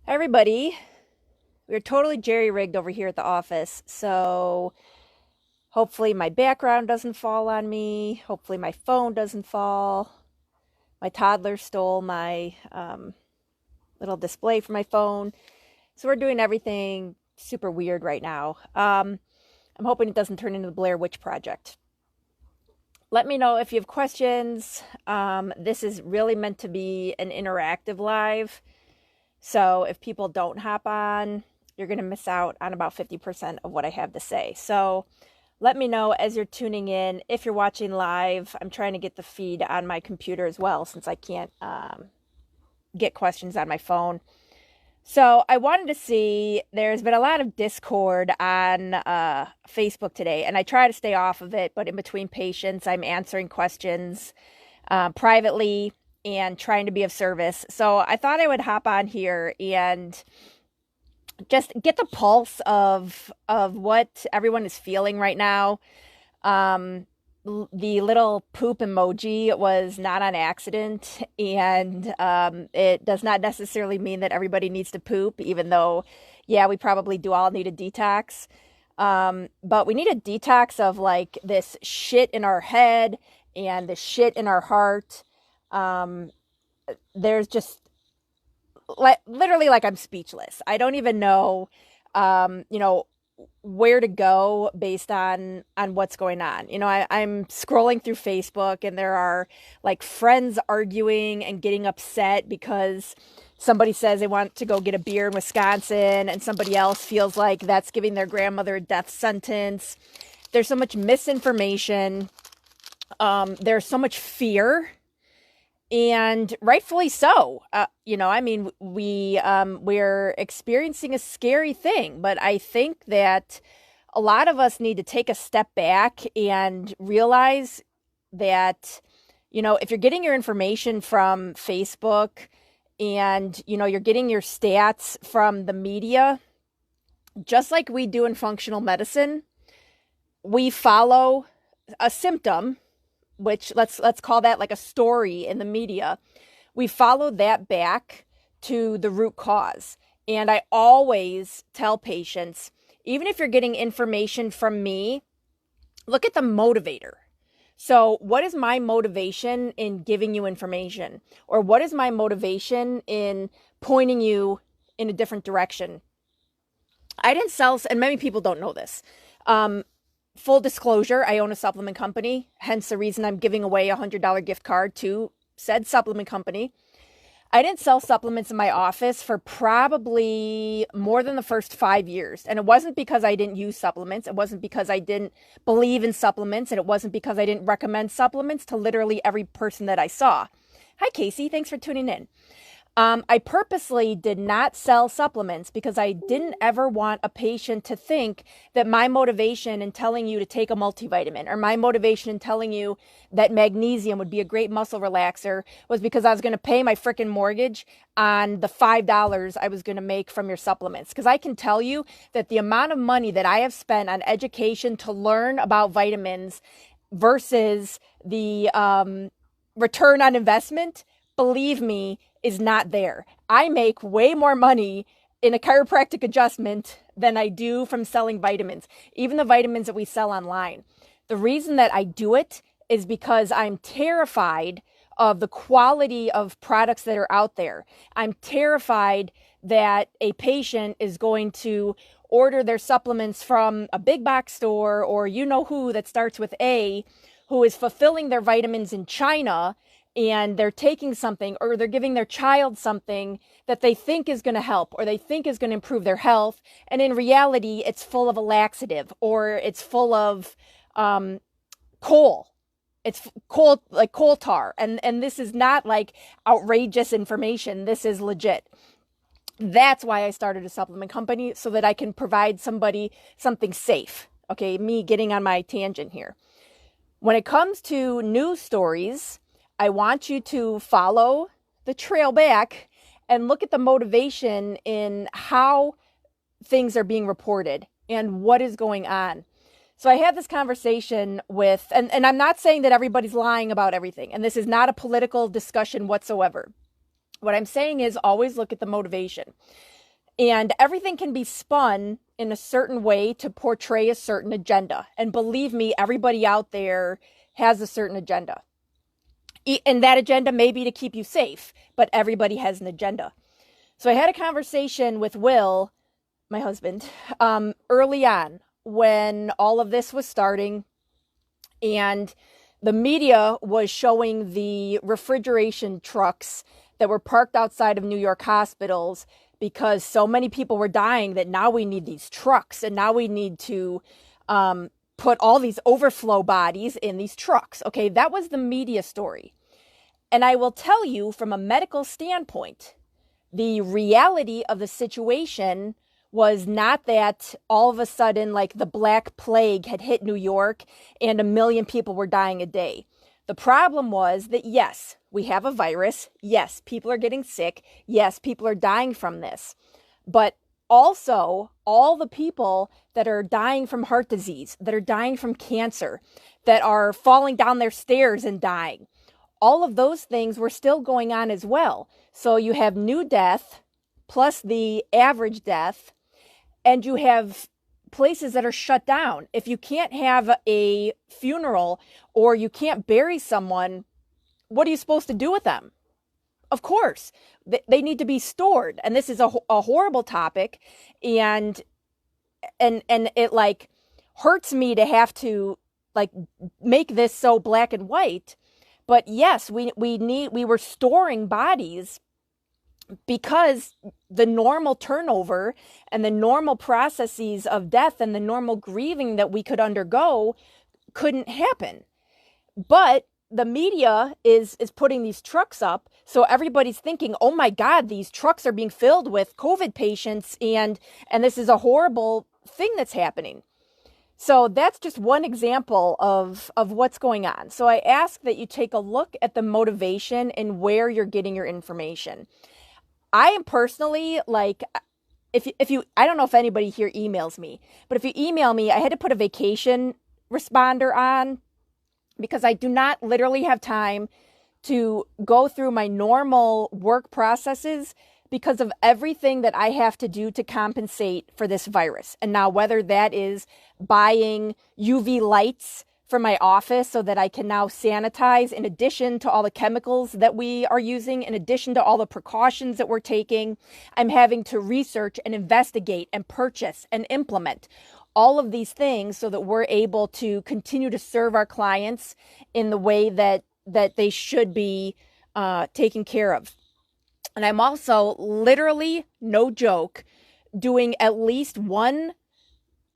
Hi, everybody. We're totally jerry-rigged over here at the office, so hopefully my background doesn't fall on me. Hopefully my phone doesn't fall. My toddler stole my little display for my phone. So we're doing everything super weird right now. I'm hoping it doesn't turn into the Blair Witch Project. Let me know if you have questions. This is really meant to be an interactive live. So if people don't hop on, you're going to miss out on about 50% of what I have to say. So let me know as you're tuning in. If you're watching live, I'm trying to get the feed on my computer as well, since I can't get questions on my phone. So I wanted to see, there's been a lot of discord on Facebook today, and I try to stay off of it, but in between patients, I'm answering questions privately and trying to be of service. So I thought I would hop on here and just get the pulse of what everyone is feeling right now. The little poop emoji was not on accident, and it does not necessarily mean that everybody needs to poop, even though, yeah, we probably do all need a detox. But we need a detox of like this shit in our head and the shit in our heart. There's just like literally like I'm speechless. I don't even know, where to go based on what's going on. I'm scrolling through Facebook and there are like friends arguing and getting upset because somebody says they want to go get a beer in Wisconsin and somebody else feels like that's giving their grandmother a death sentence. There's so much misinformation. There's so much fear. And rightfully so. We're experiencing a scary thing, but I think that a lot of us need to take a step back and realize that, if you're getting your information from Facebook and, you're getting your stats from the media, just like we do in functional medicine, we follow a symptom, which let's call that like a story in the media. We follow that back to the root cause. And I always tell patients, even if you're getting information from me, look at the motivator. So what is my motivation in giving you information? Or what is my motivation in pointing you in a different direction? I didn't sell, and many people don't know this. Full disclosure, I own a supplement company, hence the reason I'm giving away a $100 gift card to said supplement company. I didn't sell supplements in my office for probably more than the first 5 years. And it wasn't because I didn't use supplements. It wasn't because I didn't believe in supplements. And it wasn't because I didn't recommend supplements to literally every person that I saw. Hi, Casey. Thanks for tuning in. I purposely did not sell supplements because I didn't ever want a patient to think that my motivation in telling you to take a multivitamin or my motivation in telling you that magnesium would be a great muscle relaxer was because I was going to pay my freaking mortgage on the $5 I was going to make from your supplements. Because I can tell you that the amount of money that I have spent on education to learn about vitamins versus the return on investment, believe me, is not there. I make way more money in a chiropractic adjustment than I do from selling vitamins, even the vitamins that we sell online. The reason that I do it is because I'm terrified of the quality of products that are out there. I'm terrified that a patient is going to order their supplements from a big box store or who that starts with A, who is fulfilling their vitamins in China, and they're taking something or they're giving their child something that they think is going to help or they think is going to improve their health. And in reality, it's full of a laxative or it's full of coal. It's coal, like coal tar. And this is not like outrageous information. This is legit. That's why I started a supplement company, so that I can provide somebody something safe. Okay, me getting on my tangent here. When it comes to news stories, I want you to follow the trail back and look at the motivation in how things are being reported and what is going on. So I had this conversation with, and I'm not saying that everybody's lying about everything, and this is not a political discussion whatsoever. What I'm saying is always look at the motivation. And everything can be spun in a certain way to portray a certain agenda. And believe me, everybody out there has a certain agenda. And that agenda may be to keep you safe, but everybody has an agenda. So I had a conversation with Will, my husband, early on when all of this was starting, and the media was showing the refrigeration trucks that were parked outside of New York hospitals because so many people were dying that now we need these trucks, and now we need to put all these overflow bodies in these trucks. Okay, that was the media story. And I will tell you, from a medical standpoint, the reality of the situation was not that all of a sudden, like, the Black Plague had hit New York and 1 million people were dying a day. The problem was that, yes, we have a virus. Yes, people are getting sick. Yes, people are dying from this. But also, all the people that are dying from heart disease, that are dying from cancer, that are falling down their stairs and dying, all of those things were still going on as well. So you have new death plus the average death, and you have places that are shut down. If you can't have a funeral or you can't bury someone, what are you supposed to do with them? Of course, they need to be stored. And this is a horrible topic. And it, like, hurts me to have to, like, make this so black and white. But yes, we were storing bodies because the normal turnover and the normal processes of death and the normal grieving that we could undergo couldn't happen. But the media is putting these trucks up, so everybody's thinking, oh my God, these trucks are being filled with COVID patients, and this is a horrible thing that's happening. So that's just one example of what's going on. So I ask that you take a look at the motivation and where you're getting your information. I am personally, like, if you, I don't know if anybody here emails me, but if you email me, I had to put a vacation responder on because I do not literally have time to go through my normal work processes because of everything that I have to do to compensate for this virus. And now, whether that is buying UV lights for my office so that I can now sanitize, in addition to all the chemicals that we are using, in addition to all the precautions that we're taking, I'm having to research and investigate and purchase and implement all of these things so that we're able to continue to serve our clients in the way that they should be taken care of. And I'm also, literally, no joke, doing at least one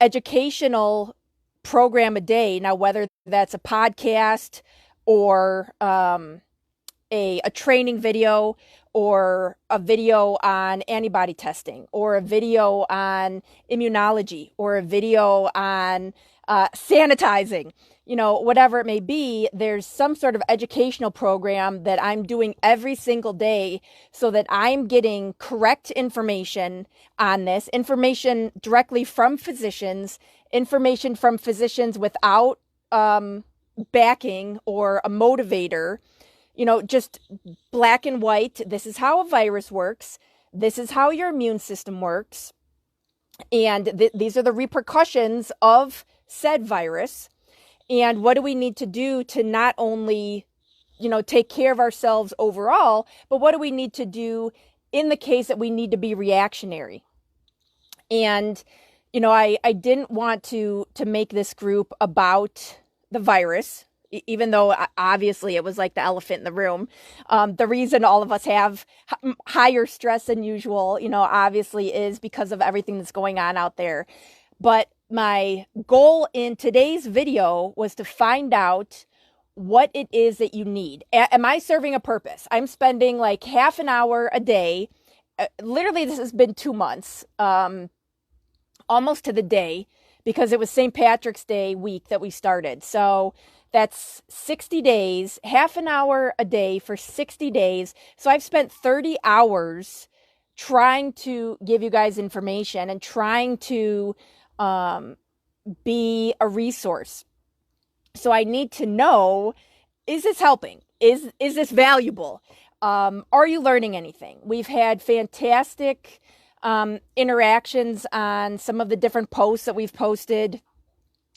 educational program a day. Now, whether that's a podcast or a training video or a video on antibody testing or a video on immunology or a video on sanitizing, whatever it may be, there's some sort of educational program that I'm doing every single day so that I'm getting correct information on this, information directly from physicians, information from physicians without backing or a motivator, just black and white. This is how a virus works. This is how your immune system works. And these are the repercussions of said virus. And what do we need to do to not only, take care of ourselves overall, but what do we need to do in the case that we need to be reactionary? And, I didn't want to make this group about the virus, even though obviously it was like the elephant in the room. The reason all of us have higher stress than usual, obviously is because of everything that's going on out there. But my goal in today's video was to find out what it is that you need. Am I serving a purpose? I'm spending like half an hour a day. Literally, this has been 2 months, almost to the day, because it was St. Patrick's Day week that we started. So that's 60 days, half an hour a day for 60 days. So I've spent 30 hours trying to give you guys information and trying to be a resource. So I need to know, is this helping? Is this valuable? Are you learning anything? We've had fantastic interactions on some of the different posts that we've posted.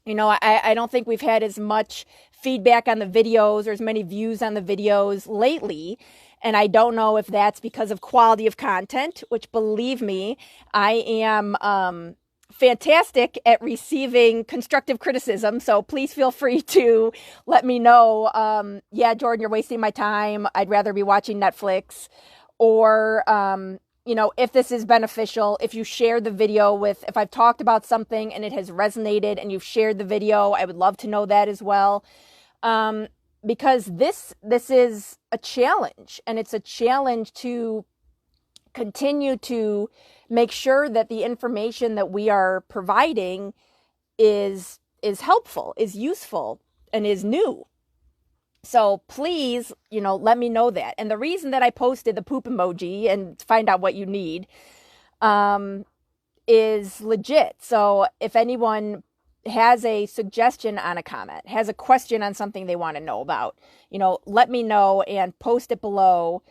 I don't think we've had as much feedback on the videos or as many views on the videos lately. And I don't know if that's because of quality of content, which, believe me, I am fantastic at receiving constructive criticism. So please feel free to let me know. Yeah, Jordan, you're wasting my time. I'd rather be watching Netflix. Or, if this is beneficial, if you share the video if I've talked about something and it has resonated and you've shared the video, I would love to know that as well. Because this is a challenge, and it's a challenge to continue to make sure that the information that we are providing is helpful, is useful, and is new. So please, let me know that. And the reason that I posted the poop emoji and find out what you need is legit. So if anyone has a suggestion on a comment, has a question on something they want to know about, let me know and post it below.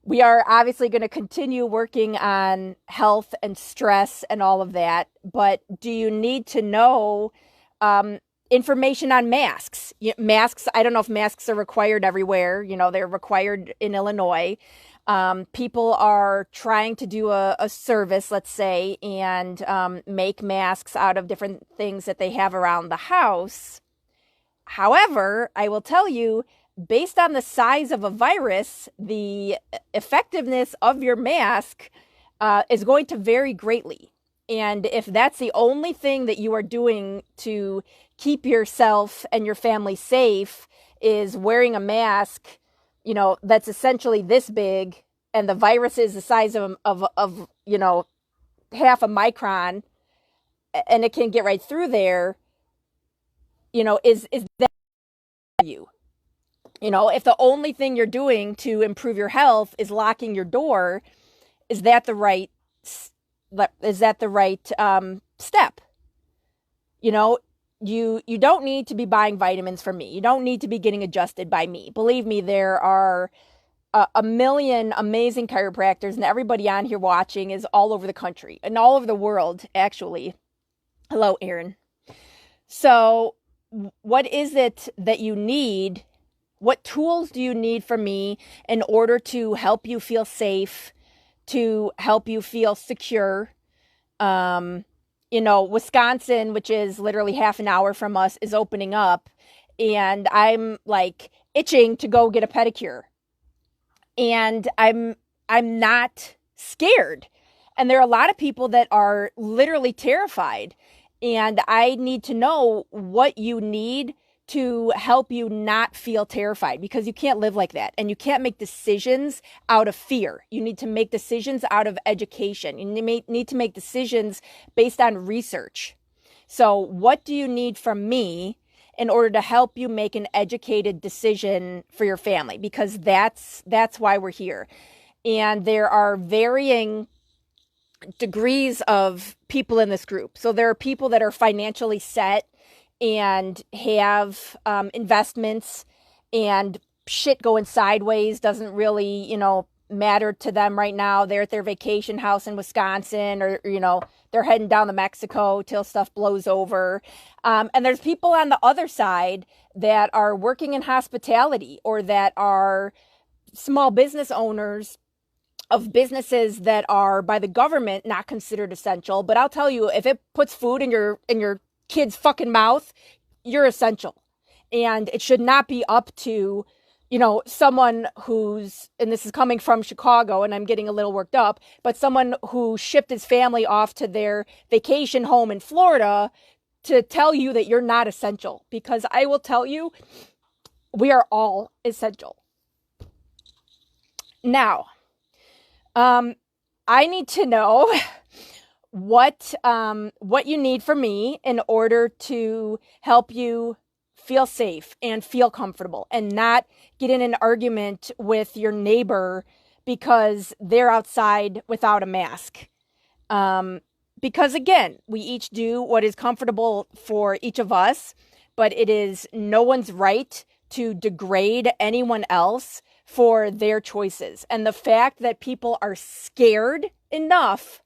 We are obviously going to continue working on health and stress and all of that, but do you need to know information on masks? Masks, I don't know if masks are required everywhere. They're required in Illinois. People are trying to do a service, let's say, and make masks out of different things that they have around the house. However, I will tell you, based on the size of a virus, the effectiveness of your mask is going to vary greatly. And if that's the only thing that you are doing to keep yourself and your family safe is wearing a mask, that's essentially this big, and the virus is the size of half a micron, and it can get right through there, is that you? If the only thing you're doing to improve your health is locking your door, is that the right step? You don't need to be buying vitamins from me. You don't need to be getting adjusted by me. Believe me, there are a million amazing chiropractors, and everybody on here watching is all over the country and all over the world, actually. Hello, Aaron. So what is it that you need? What tools do you need from me in order to help you feel safe, to help you feel secure? Wisconsin, which is literally half an hour from us, is opening up, and I'm like itching to go get a pedicure. And I'm not scared. And there are a lot of people that are literally terrified. And I need to know what you need to help you not feel terrified, because you can't live like that. And you can't make decisions out of fear. You need to make decisions out of education. You need to make decisions based on research. So what do you need from me in order to help you make an educated decision for your family? Because that's why we're here. And there are varying degrees of people in this group. So there are people that are financially set and have investments, and shit going sideways doesn't really, matter to them right now. They're at their vacation house in Wisconsin, or, they're heading down to Mexico till stuff blows over. And there's people on the other side that are working in hospitality, or that are small business owners of businesses that are by the government not considered essential. But I'll tell you, if it puts food in your kid's fucking mouth, you're essential. And it should not be up to, someone who's, and this is coming from Chicago and I'm getting a little worked up, but someone who shipped his family off to their vacation home in Florida to tell you that you're not essential. Because I will tell you, we are all essential. Now, I need to know what you need from me in order to help you feel safe and feel comfortable, and not get in an argument with your neighbor because they're outside without a mask. Because again, we each do what is comfortable for each of us, but it is no one's right to degrade anyone else for their choices. And the fact that people are scared enough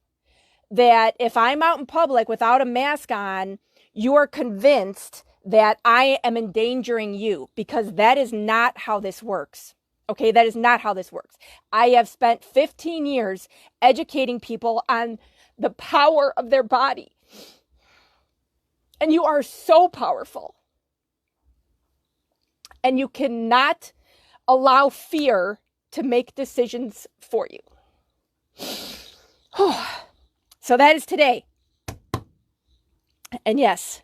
that if I'm out in public without a mask on, you are convinced that I am endangering you, because that is not how this works. Okay, that is not how this works. I have spent 15 years educating people on the power of their body. And you are so powerful. And you cannot allow fear to make decisions for you. So that is today. And yes,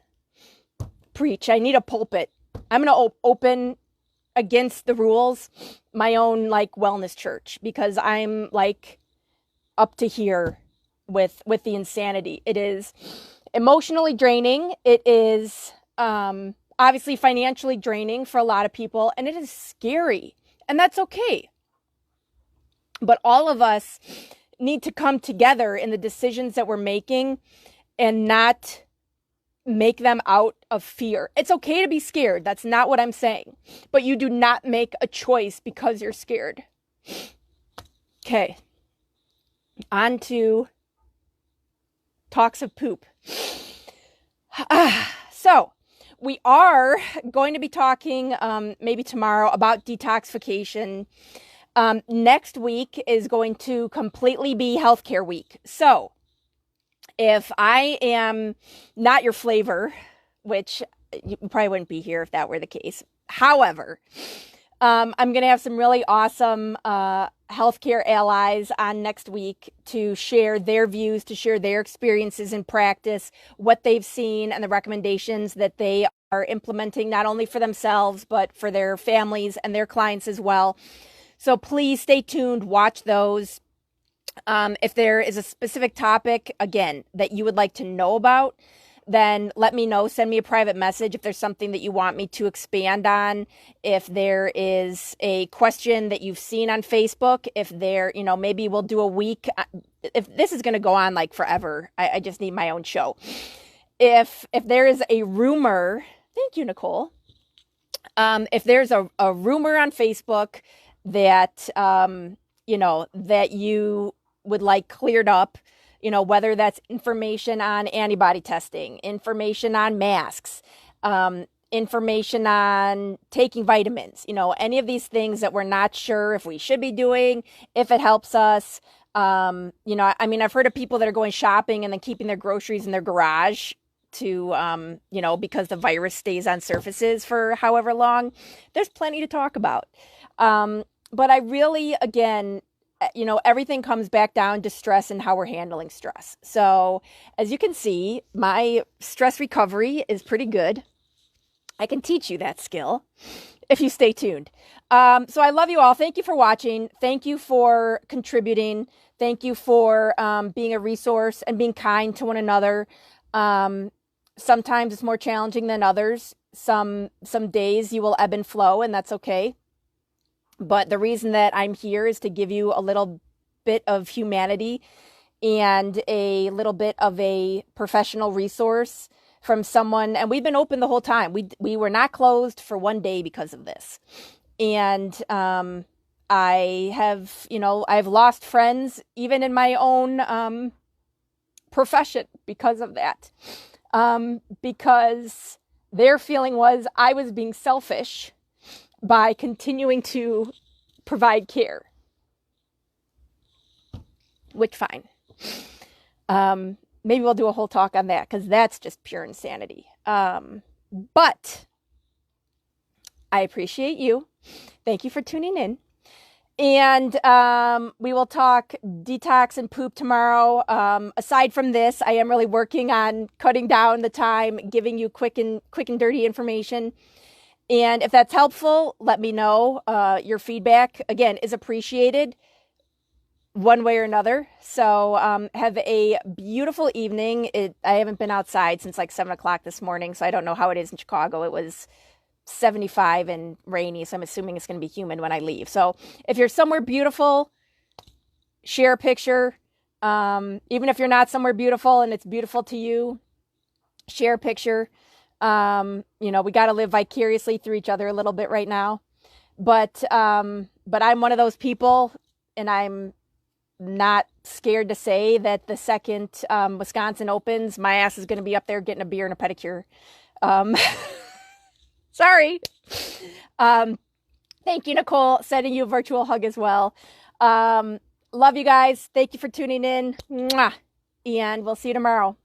preach. I need a pulpit. I'm going to open against the rules my own like wellness church, because I'm like up to here with the insanity. It is emotionally draining. It is obviously financially draining for a lot of people, and it is scary, and that's okay. But all of us need to come together in the decisions that we're making and not make them out of fear. It's okay to be scared. That's not what I'm saying. But you do not make a choice because you're scared. Okay. On to talks of poop. So we are going to be talking maybe tomorrow about detoxification. Next week is going to completely be healthcare week. So if I am not your flavor, which you probably wouldn't be here if that were the case. However, I'm going to have some really awesome healthcare allies on next week to share their views, to share their experiences in practice, what they've seen, and the recommendations that they are implementing, not only for themselves, but for their families and their clients as well. So please stay tuned, watch those. If there is a specific topic, again, that you would like to know about, then let me know. Send me a private message if there's something that you want me to expand on. If there is a question that you've seen on Facebook, if there, maybe we'll do a week. If this is going to go on like forever, I just need my own show. If there is a rumor, thank you, Nicole. If there's a rumor on Facebook that, that you would like cleared up, whether that's information on antibody testing, information on masks, information on taking vitamins, any of these things that we're not sure if we should be doing, if it helps us. I've heard of people that are going shopping and then keeping their groceries in their garage to, because the virus stays on surfaces for however long. There's plenty to talk about. But I really, again, everything comes back down to stress and how we're handling stress. So as you can see, my stress recovery is pretty good. I can teach you that skill if you stay tuned. So I love you all. Thank you for watching. Thank you for contributing. Thank you for being a resource and being kind to one another. Sometimes it's more challenging than others. Some days you will ebb and flow, and that's okay. But the reason that I'm here is to give you a little bit of humanity and a little bit of a professional resource from someone. And we've been open the whole time. We were not closed for one day because of this. And I've lost friends even in my own profession because of that. Because their feeling was I was being selfish by continuing to provide care. Which, fine. Maybe we'll do a whole talk on that, because that's just pure insanity. But I appreciate you. Thank you for tuning in. And we will talk detox and poop tomorrow. Aside from this, I am really working on cutting down the time, giving you quick and dirty information. And if that's helpful, let me know. Your feedback, again, is appreciated one way or another. So have a beautiful evening. I haven't been outside since like 7 o'clock this morning, so I don't know how it is in Chicago. It was 75 and rainy, so I'm assuming it's going to be humid when I leave. So if you're somewhere beautiful, share a picture. Even if you're not somewhere beautiful and it's beautiful to you, share a picture. We got to live vicariously through each other a little bit right now. But I'm one of those people, and I'm not scared to say that the second Wisconsin opens, my ass is going to be up there getting a beer and a pedicure. Sorry. Thank you, Nicole. Sending you a virtual hug as well. Love you guys. Thank you for tuning in. Mwah. And we'll see you tomorrow.